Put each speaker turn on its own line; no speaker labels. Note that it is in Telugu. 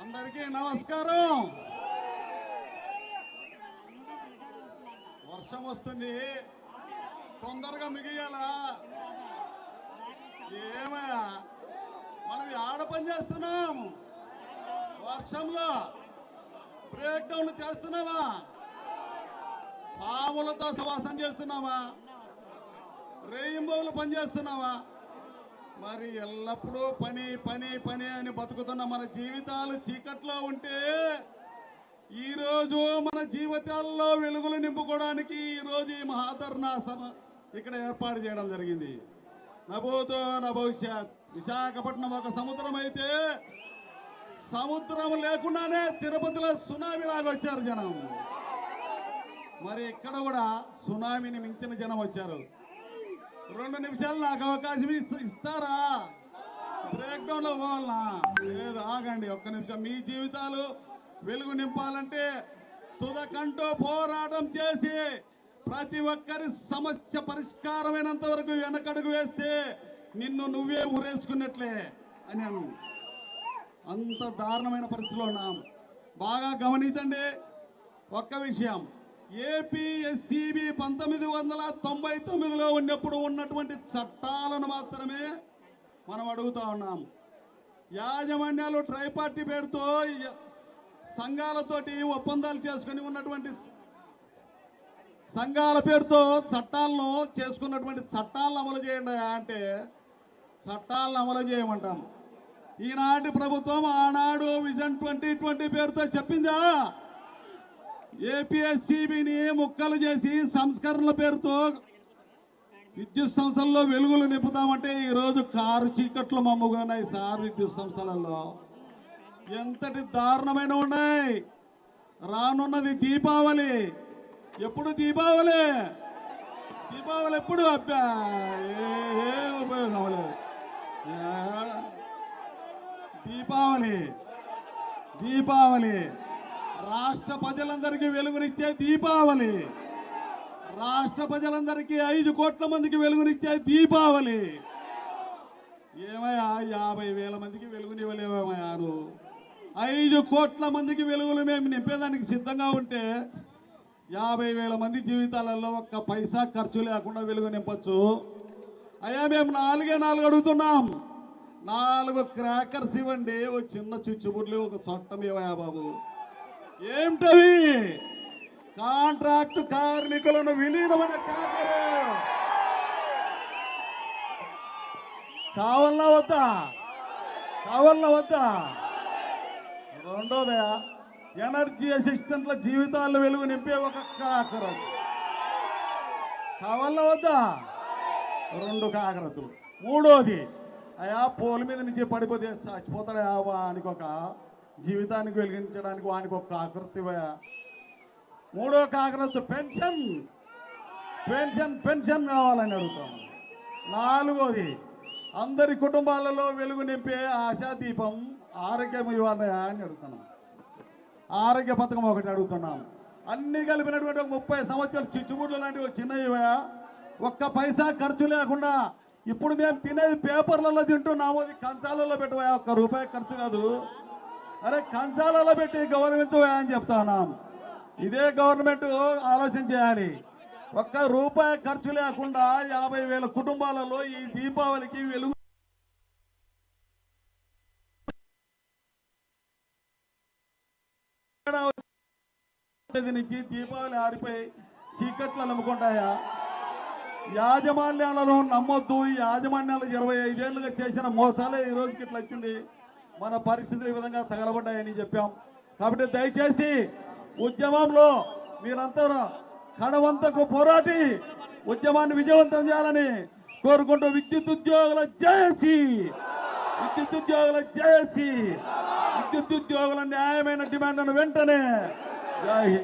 అందరికీ నమస్కారం. వర్షం వస్తుంది, తొందరగా మిగియాలా? ఏమయ్యా, మనం ఆడ పని చేస్తున్నాం, వర్షంలో బ్రేక్ డౌన్ చేస్తున్నావా? పాములతో సవాసం చేస్తున్నావా? రెయింబోలు పని చేస్తున్నావా? మరి ఎల్లప్పుడూ పని పని పని అని బతుకుతున్న మన జీవితాలు చీకట్లో ఉంటే ఈరోజు మన జీవితాల్లో వెలుగులు నింపుకోవడానికి ఈరోజు ఈ మహాధర్నా సభ ఇక్కడ ఏర్పాటు చేయడం జరిగింది. నభూతో నా భవిష్యత్. విశాఖపట్నం ఒక సముద్రం అయితే సముద్రం లేకుండానే తిరుపతిలో సునామీ లాగా వచ్చారు జనం. మరి ఇక్కడ కూడా సునామీని మించిన జనం వచ్చారు. 2 నిమిషాలు నాకు అవకాశం ఇస్తారా? బ్రేక్ డౌన్ లో పోవాలనా? లేదు, ఆగండి ఒక్క నిమిషం. మీ జీవితాలు వెలుగు నింపాలంటే తుదకంటూ పోరాటం చేసి ప్రతి ఒక్కరి సమస్య పరిష్కారమైనంత వరకు వెనకడుగు వేస్తే నిన్ను నువ్వే ఊరేసుకున్నట్లే అని అంత దారుణమైన పరిస్థితిలో ఉన్నాం. బాగా గమనించండి ఒక్క విషయం. ఏపీఎస్సీబీ 1999లో ఉన్నప్పుడు ఉన్నటువంటి చట్టాలను మాత్రమే మనం అడుగుతా ఉన్నాం. యాజమాన్యాలు ట్రైపార్టీ పేరుతో సంఘాలతోటి ఒప్పందాలు చేసుకుని ఉన్నటువంటి సంఘాల పేరుతో చట్టాలను చేసుకున్నటువంటి చట్టాలను అమలు చేయండి అంటే చట్టాలను అమలు చేయమంటాం. ఈనాటి ప్రభుత్వం ఆనాడు విజన్ 2020 పేరుతో చెప్పిందా? ఏపీఎస్సీబీని ముక్కలు చేసి సంస్కరణల పేరుతో విద్యుత్ సంస్థల్లో వెలుగులు నింపుతామంటే ఈరోజు కారు చీకట్లు మమ్ముగున్నాయి సార్. విద్యుత్ సంస్థలలో ఎంతటి దారుణమైన ఉన్నాయి. రానున్నది దీపావళి. ఎప్పుడు దీపావళి? దీపావళి ఎప్పుడు? అబ్బా ఏ ఉపయోగం అవ్వలేదు. దీపావళి దీపావళి రాష్ట్ర ప్రజలందరికీ వెలుగునిచ్చే దీపావళి. రాష్ట్ర ప్రజలందరికీ 5 కోట్ల మందికి వెలుగునిచ్చే దీపావళి. ఏమయ్యా 50,000 మందికి వెలుగునివ్వలేమయ్యా? 5 కోట్ల మందికి వెలుగులు మేము నింపేదానికి సిద్ధంగా ఉంటే 50,000 మంది జీవితాలలో ఒక్క పైసా ఖర్చు లేకుండా వెలుగు నింపచ్చు. అయ్యా మేము 4 అడుగుతున్నాం. 4 క్రాకర్స్ ఇవ్వండి, ఒక చిన్న చుచ్చుబుడ్లు, ఒక చట్టం ఇవ్వయా బాబు. ఏమిటవి? కాంట్రాక్టు కార్మికులను విలీనమైన కావాలన్నా వద్దా? కావాలన్నా వద్దా? రెండోదా, ఎనర్జీ అసిస్టెంట్ల జీవితాల్లో వెలుగు నింపే ఒక కాకరత్ కావాలన్నా వద్దా? 2 కాకరతులు. మూడోది, అయా పోల్ మీద నుంచి పడిపోతే చచ్చిపోతాడా వానికి ఒక జీవితానికి వెలిగించడానికి వానికి ఒక కాకరత్. 3వ కాకరత్ పెన్షన్ పెన్షన్ పెన్షన్ కావాలని అడుగుతాం. 4వది, అందరి కుటుంబాలలో వెలుగు నింపే ఆశాదీపం ఆరోగ్యం ఇవ్వాలయా అని అడుగుతున్నాం. ఆరోగ్య పథకం ఒకటి అడుగుతున్నాం. అన్ని కలిపినటువంటి 30 సంవత్సరాలు చిచ్చుముడ్లు లాంటివి చిన్నవి, ఒక్క పైసా ఖర్చు లేకుండా. ఇప్పుడు మేము తినేది పేపర్లలో తింటున్నాము, అది కంచాలలో పెట్టవా? ₹1 ఖర్చు కాదు. అరే కంచాలలో పెట్టి గవర్నమెంట్ అని చెప్తా ఉన్నాం. ఇదే గవర్నమెంట్ ఆలోచన చేయాలి. ₹1 ఖర్చు లేకుండా 50,000 కుటుంబాలలో ఈ దీపావళికి వెలుగు నుంచి దీపావళి ఆరిపోయి చీకట్లు అలుముకుంటాయా? యాజమాన్యాలను నమ్మొద్దు. ఈ యాజమాన్యాలు 25 ఏళ్ళుగా చేసిన మోసాలే ఈ రోజుకి ఇట్లా వచ్చింది. మన పరిస్థితులు ఈ విధంగా తగలబడ్డాయని చెప్పాం. కాబట్టి దయచేసి ఉద్యమంలో మీరంతా కడవంతకు పోరాటి ఉద్యమాన్ని విజయవంతం చేయాలని కోరుకుంటూ విద్యుత్ ఉద్యోగుల జేఏసీ, విద్యుత్ ఉద్యోగుల జేఏసీ, విద్యుత్ ఉద్యోగుల న్యాయమైన డిమాండ్లను వెంటనే జై హింద్.